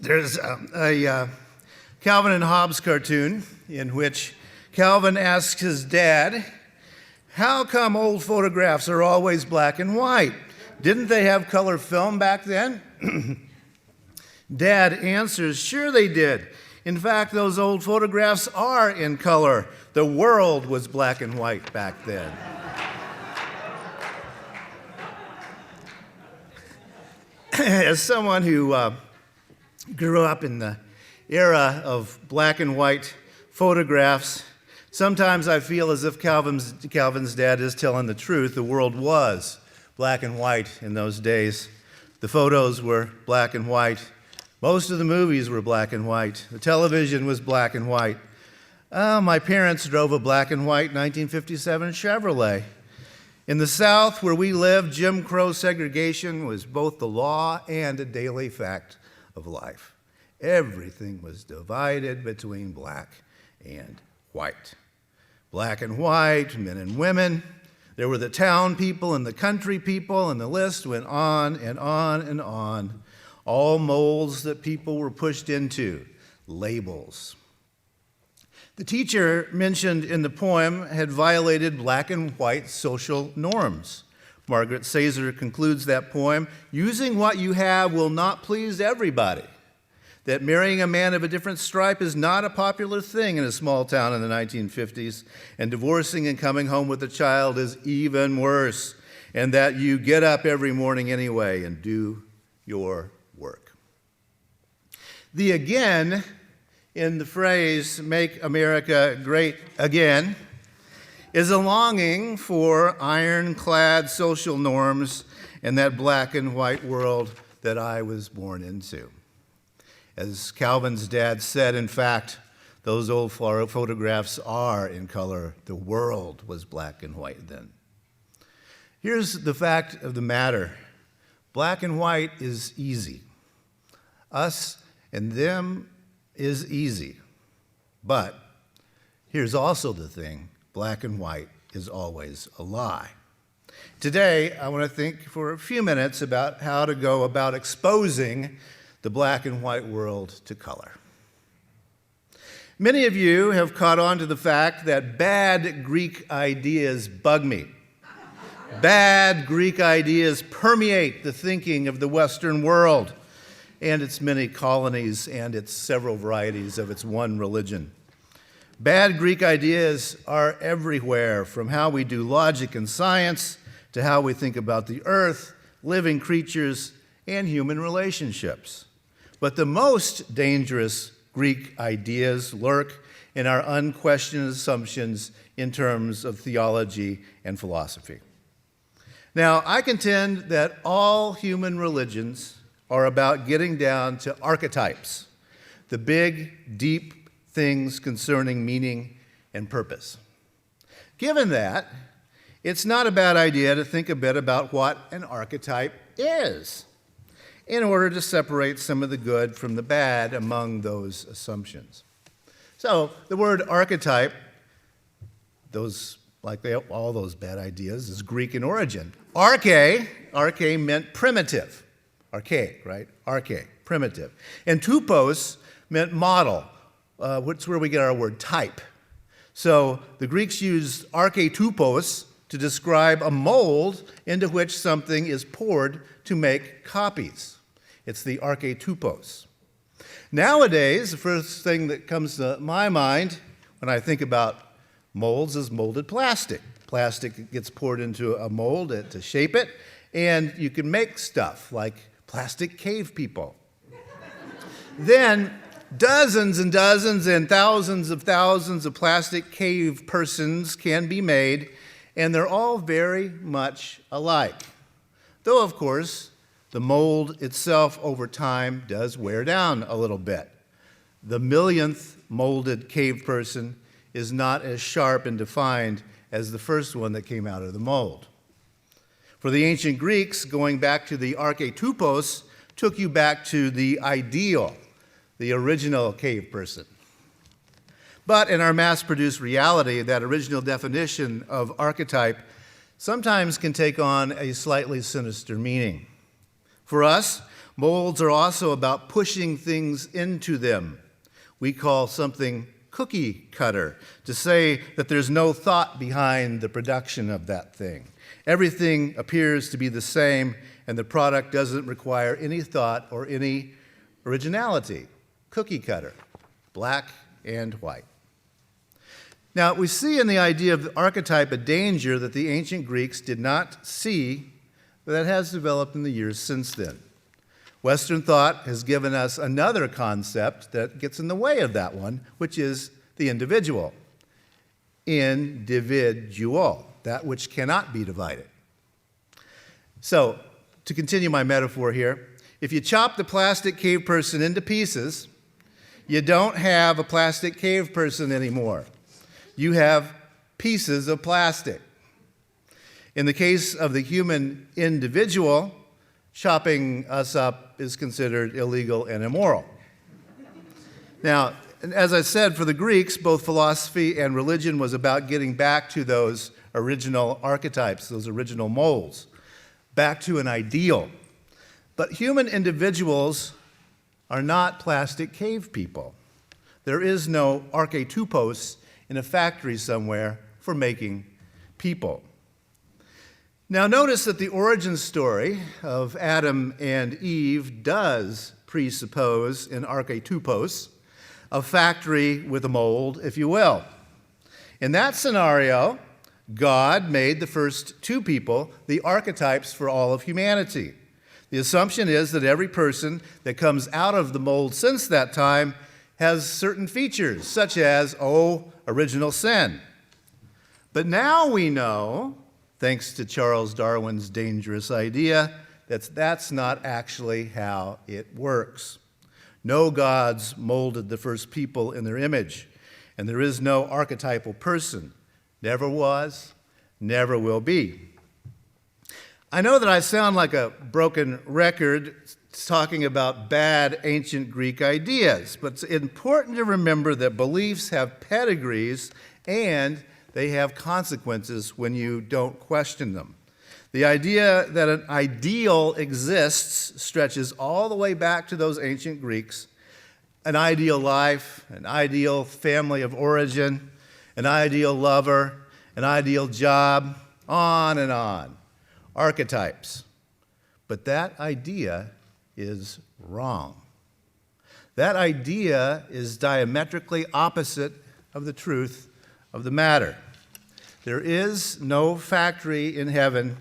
There's a Calvin and Hobbes cartoon in which Calvin asks his dad, "How come old photographs are always black and white? Didn't they have color film back then?" Dad answers, "Sure they did. In fact, those old photographs are in color. The world was black and white back then." As someone who grew up in the era of black and white photographs, sometimes I feel as if Calvin's dad is telling the truth. The world was black and white in those days. The photos were black and white. Most of the movies were black and white. The television was black and white. My parents drove a black and white 1957 Chevrolet. In the South, where we lived, Jim Crow segregation was both the law and a daily fact of life. Everything was divided between black and white. Black and white, men and women. There were the town people and the country people, and the list went on and on and on. All molds that people were pushed into, labels. The teacher mentioned in the poem had violated black and white social norms. Margaret Sazer concludes that poem, "Using what you have will not please everybody. That marrying a man of a different stripe is not a popular thing in a small town in the 1950s, and divorcing and coming home with a child is even worse, and that you get up every morning anyway and do your work." The "again" in the phrase, "make America great again," is a longing for ironclad social norms and that black and white world that I was born into. As Calvin's dad said, in fact, those old photographs are in color. The world was black and white then. Here's the fact of the matter. Black and white is easy. Us and them is easy. But here's also the thing. Black and white is always a lie. Today, I want to think for a few minutes about how to go about exposing the black and white world to color. Many of you have caught on to the fact that bad Greek ideas bug me. Bad Greek ideas permeate the thinking of the Western world and its many colonies and its several varieties of its one religion. Bad Greek ideas are everywhere, from how we do logic and science to how we think about the earth, living creatures, and human relationships. But the most dangerous Greek ideas lurk in our unquestioned assumptions in terms of theology and philosophy. Now, I contend that all human religions are about getting down to archetypes, the big, deep things concerning meaning and purpose. Given that, it's not a bad idea to think a bit about what an archetype is in order to separate some of the good from the bad among those assumptions. So the word archetype, all those bad ideas, is Greek in origin. Arche meant primitive. Archaic, right? Arche, primitive. And tupos meant model, which is where we get our word type. So the Greeks used archetupos to describe a mold into which something is poured to make copies. It's the archetupos. Nowadays, the first thing that comes to my mind when I think about molds is molded plastic. Plastic gets poured into a mold to shape it, and you can make stuff like plastic cave people. Then dozens and dozens and thousands of plastic cave persons can be made, and they're all very much alike. Though, of course, the mold itself over time does wear down a little bit. The millionth molded cave person is not as sharp and defined as the first one that came out of the mold. For the ancient Greeks, going back to the archetupos took you back to the ideal, the original cave person. But in our mass-produced reality, that original definition of archetype sometimes can take on a slightly sinister meaning. For us, Molds are also about pushing things into them. We call something cookie cutter to say that there's no thought behind the production of that thing. Everything appears to be the same, and the product doesn't require any thought or any originality. Cookie cutter, black and white. Now, we see in the idea of the archetype a danger that the ancient Greeks did not see, but that has developed in the years since then. Western thought has given us another concept that gets in the way of that one, which is the individual. Individual, that which cannot be divided. So, to continue my metaphor here, if you chop the plastic cave person into pieces, you don't have a plastic cave person anymore. You have pieces of plastic. In the case of the human individual, chopping us up is considered illegal and immoral. Now, as I said, for the Greeks, both philosophy and religion was about getting back to those original archetypes, those original molds, back to an ideal. But human individuals are not plastic cave people. There is no archetypos in a factory somewhere for making people. Now notice that the origin story of Adam and Eve does presuppose an archetypos, a factory with a mold, if you will. In that scenario, God made the first two people the archetypes for all of humanity. The assumption is that every person that comes out of the mold since that time has certain features, such as, original sin. But now we know, thanks to Charles Darwin's dangerous idea, that that's not actually how it works. No gods molded the first people in their image, and there is no archetypal person. Never was, never will be. I know that I sound like a broken record talking about bad ancient Greek ideas, but it's important to remember that beliefs have pedigrees and they have consequences when you don't question them. The idea that an ideal exists stretches all the way back to those ancient Greeks. An ideal life, an ideal family of origin, an ideal lover, an ideal job, on and on. Archetypes. But that idea is wrong. That idea is diametrically opposite of the truth of the matter. There is no factory in heaven,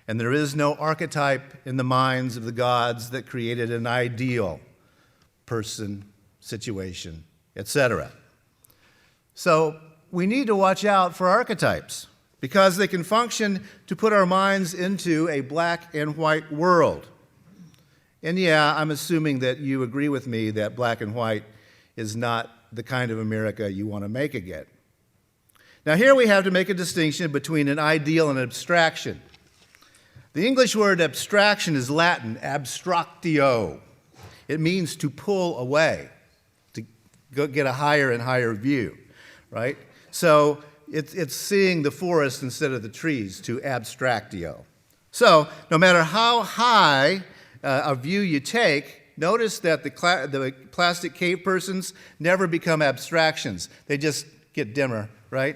and there is no archetype in the minds of the gods that created an ideal person, situation, etc. So we need to watch out for archetypes because they can function to put our minds into a black and white world. And yeah, I'm assuming that you agree with me that black and white is not the kind of America you want to make again. Now here we have to make a distinction between an ideal and an abstraction. The English word abstraction is Latin, abstractio. It means to pull away, to go get a higher and higher view, right? So it's seeing the forest instead of the trees, to abstractio. So no matter how high a view you take, notice that the plastic cave persons never become abstractions. They just get dimmer, right?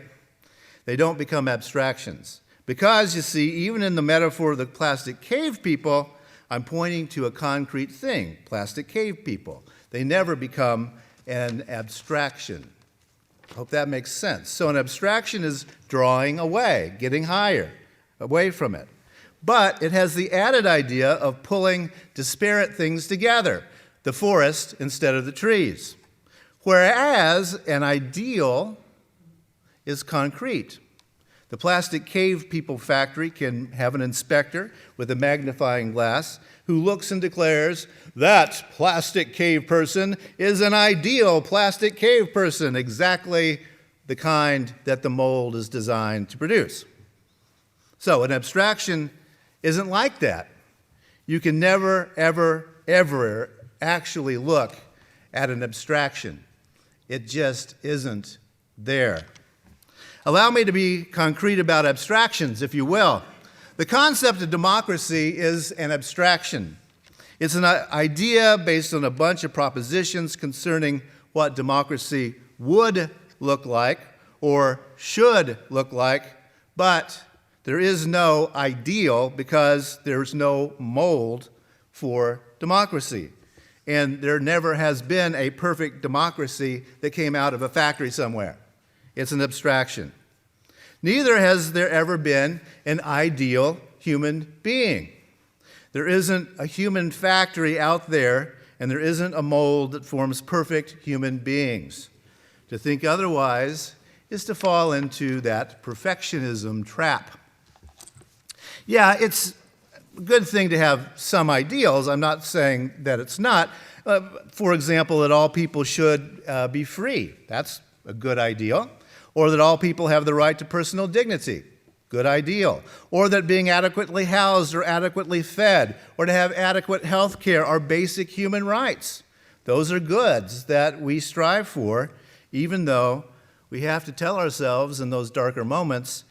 They don't become abstractions. Because, you see, even in the metaphor of the plastic cave people, I'm pointing to a concrete thing, plastic cave people. They never become an abstraction. Hope that makes sense. So an abstraction is drawing away, getting higher, away from it. But it has the added idea of pulling disparate things together, the forest instead of the trees. Whereas an ideal is concrete. The plastic cave people factory can have an inspector with a magnifying glass who looks and declares, that plastic cave person is an ideal plastic cave person, exactly the kind that the mold is designed to produce. So an abstraction isn't like that. You can never, ever, ever actually look at an abstraction. It just isn't there. Allow me to be concrete about abstractions, if you will. The concept of democracy is an abstraction. It's an idea based on a bunch of propositions concerning what democracy would look like or should look like, but there is no ideal because there's no mold for democracy. And there never has been a perfect democracy that came out of a factory somewhere. It's an abstraction. Neither has there ever been an ideal human being. There isn't a human factory out there, and there isn't a mold that forms perfect human beings. To think otherwise is to fall into that perfectionism trap. Yeah, it's a good thing to have some ideals. I'm not saying that it's not. For example, that all people should be free. That's a good ideal. Or that all people have the right to personal dignity. Good ideal. Or that being adequately housed or adequately fed or to have adequate health care are basic human rights. Those are goods that we strive for, even though we have to tell ourselves in those darker moments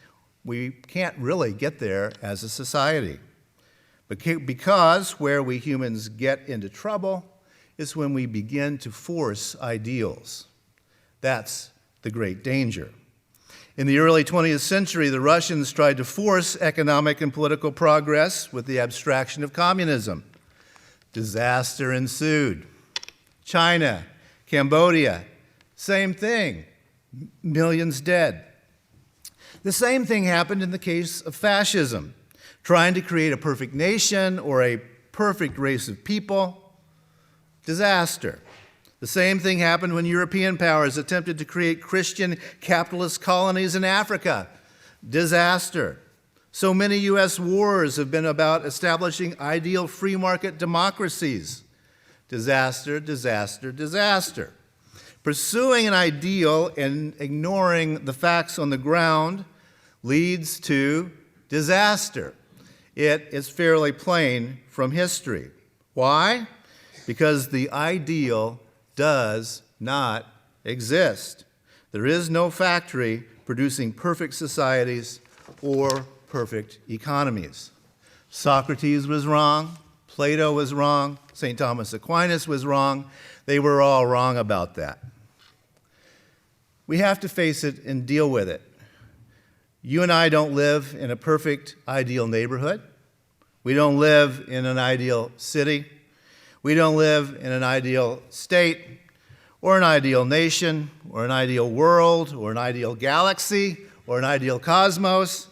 we can't really get there as a society. Because where we humans get into trouble is when we begin to force ideals. That's the great danger. In the early 20th century, the Russians tried to force economic and political progress with the abstraction of communism. Disaster ensued. China, Cambodia, same thing. Millions dead. The same thing happened in the case of fascism, trying to create a perfect nation or a perfect race of people. Disaster. The same thing happened when European powers attempted to create Christian capitalist colonies in Africa. Disaster. So many U.S. wars have been about establishing ideal free market democracies. Disaster, disaster, disaster. Pursuing an ideal and ignoring the facts on the ground leads to disaster. It is fairly plain from history. Why? Because the ideal does not exist. There is no factory producing perfect societies or perfect economies. Socrates was wrong, Plato was wrong, St. Thomas Aquinas was wrong. They were all wrong about that. We have to face it and deal with it. You and I don't live in a perfect, ideal neighborhood. We don't live in an ideal city. We don't live in an ideal state, or an ideal nation, or an ideal world, or an ideal galaxy, or an ideal cosmos.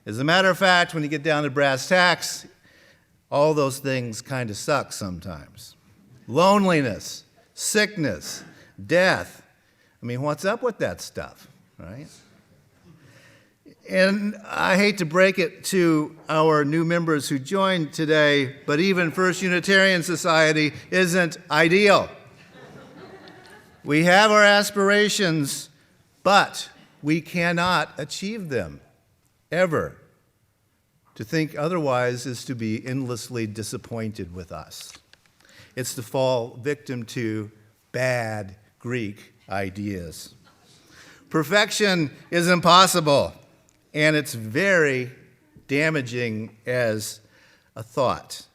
As a matter of fact, when you get down to brass tacks, all those things kind of suck sometimes. Loneliness, sickness, death. I mean, what's up with that stuff, right? And I hate to break it to our new members who joined today, but even First Unitarian Society isn't ideal. We have our aspirations, but we cannot achieve them, ever. To think otherwise is to be endlessly disappointed with us. It's to fall victim to bad Greek ideas. Perfection is impossible. And it's very damaging as a thought.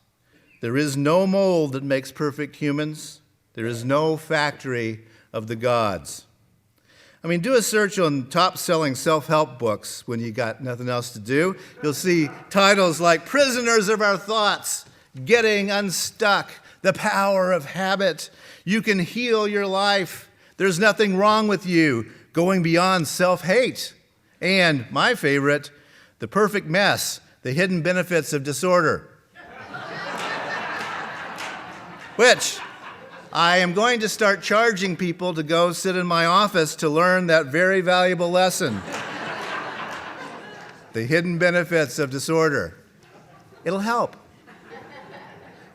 There is no mold that makes perfect humans. There is no factory of the gods. I mean, do a search on top-selling self-help books when you got nothing else to do. You'll see titles like Prisoners of Our Thoughts, Getting Unstuck, The Power of Habit, You Can Heal Your Life, There's Nothing Wrong with You, Going Beyond Self-Hate. And my favorite, The Perfect Mess, The Hidden Benefits of Disorder. Which I am going to start charging people to go sit in my office to learn that very valuable lesson. The Hidden Benefits of Disorder. It'll help.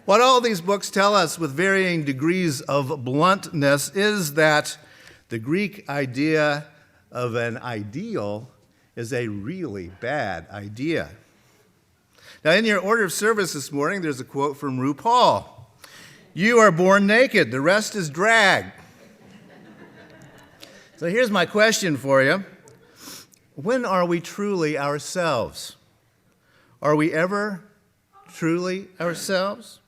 What all these books tell us with varying degrees of bluntness is that the Greek idea of an ideal is a really bad idea. Now, in your order of service this morning, there's a quote from RuPaul. You are born naked, the rest is drag. So here's my question for you. When are we truly ourselves? Are we ever truly ourselves?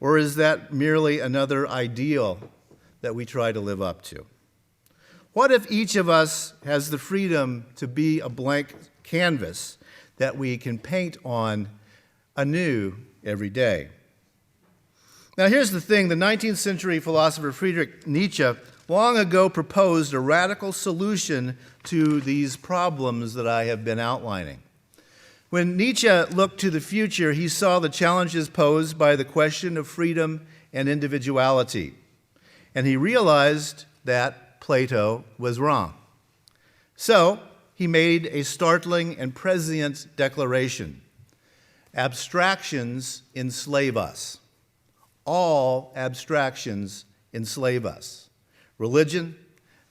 Or is that merely another ideal that we try to live up to? What if each of us has the freedom to be a blank canvas that we can paint on anew every day? Now, here's the thing. The 19th century philosopher Friedrich Nietzsche long ago proposed a radical solution to these problems that I have been outlining. When Nietzsche looked to the future, he saw the challenges posed by the question of freedom and individuality. And he realized that Plato was wrong. So he made a startling and prescient declaration. Abstractions enslave us. All abstractions enslave us. Religion,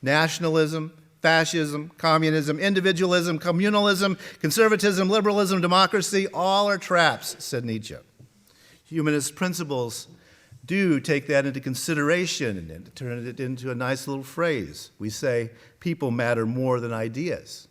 nationalism, fascism, communism, individualism, communalism, conservatism, liberalism, democracy, all are traps, said Nietzsche. Humanist principles do take that into consideration and turn it into a nice little phrase. We say, people matter more than ideas.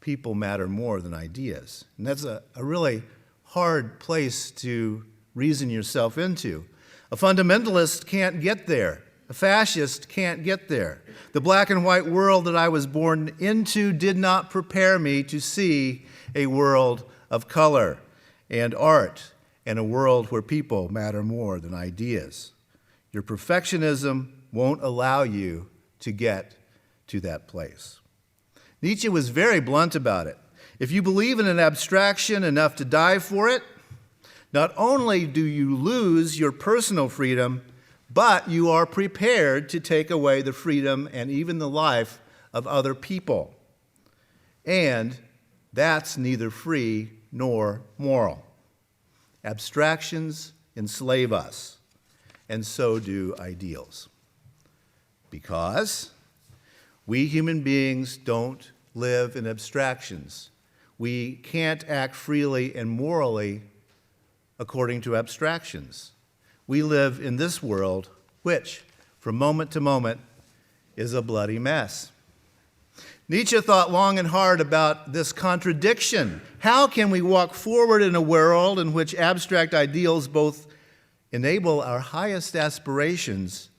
People matter more than ideas. And that's a really hard place to reason yourself into. A fundamentalist can't get there. A fascist can't get there. The black and white world that I was born into did not prepare me to see a world of color and art and a world where people matter more than ideas. Your perfectionism won't allow you to get to that place. Nietzsche was very blunt about it. If you believe in an abstraction enough to die for it, not only do you lose your personal freedom, but you are prepared to take away the freedom and even the life of other people. And that's neither free nor moral. Abstractions enslave us, and so do ideals. Because we human beings don't live in abstractions. We can't act freely and morally according to abstractions. We live in this world, which, from moment to moment, is a bloody mess. Nietzsche thought long and hard about this contradiction. How can we walk forward in a world in which abstract ideals both enable our highest aspirations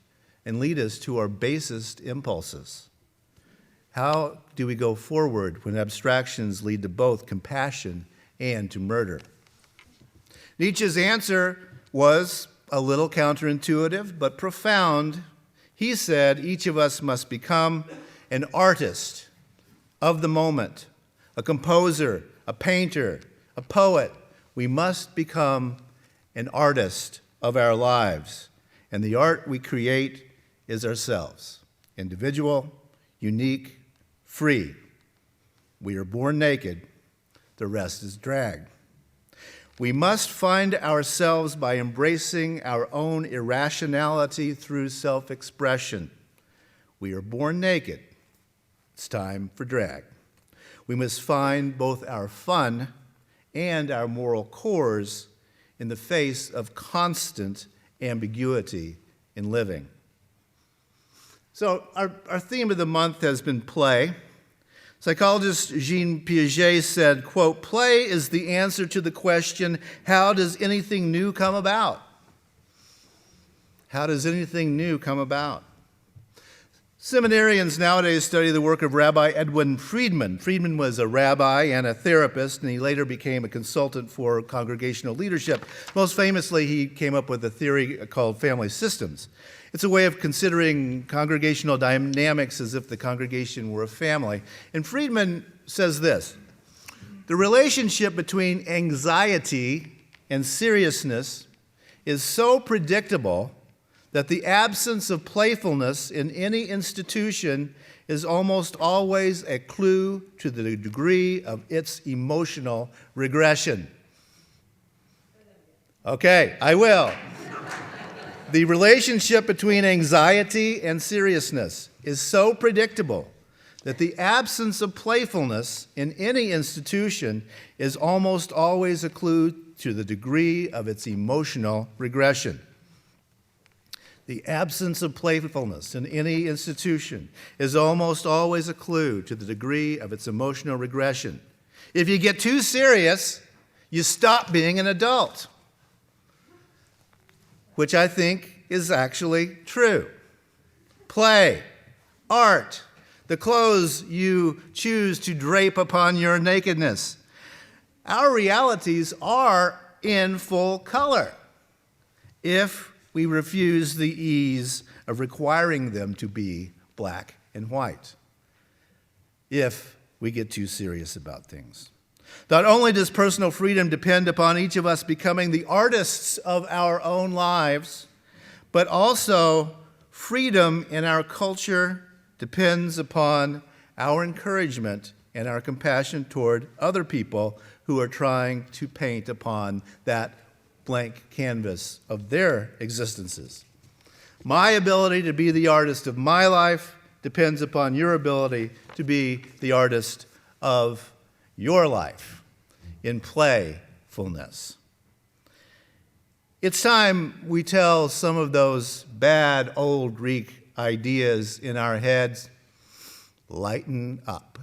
and lead us to our basest impulses? How do we go forward when abstractions lead to both compassion and to murder? Nietzsche's answer was a little counterintuitive, but profound. He said each of us must become an artist of the moment, a composer, a painter, a poet. We must become an artist of our lives. And the art we create is ourselves, individual, unique, free. We are born naked, the rest is drag. We must find ourselves by embracing our own irrationality through self-expression. We are born naked. It's time for drag. We must find both our fun and our moral cores in the face of constant ambiguity in living. So our theme of the month has been play. Psychologist Jean Piaget said, quote, "Play is the answer to the question, how does anything new come about?" How does anything new come about? Seminarians nowadays study the work of Rabbi Edwin Friedman. Friedman was a rabbi and a therapist, and he later became a consultant for congregational leadership. Most famously, he came up with a theory called family systems. It's a way of considering congregational dynamics as if the congregation were a family. And Friedman says this: the relationship between anxiety and seriousness is so predictable that the absence of playfulness in any institution is almost always a clue to the degree of its emotional regression. Okay, I will. The relationship between anxiety and seriousness is so predictable that the absence of playfulness in any institution is almost always a clue to the degree of its emotional regression. The absence of playfulness in any institution is almost always a clue to the degree of its emotional regression. If you get too serious, you stop being an adult. which I think is actually true. Play, art, the clothes you choose to drape upon your nakedness. Our realities are in full color if we refuse the ease of requiring them to be black and white, if we get too serious about things. Not only does personal freedom depend upon each of us becoming the artists of our own lives, but also freedom in our culture depends upon our encouragement and our compassion toward other people who are trying to paint upon that blank canvas of their existences. My ability to be the artist of my life depends upon your ability to be the artist of your life in playfulness. It's time we tell some of those bad old Greek ideas in our heads, lighten up.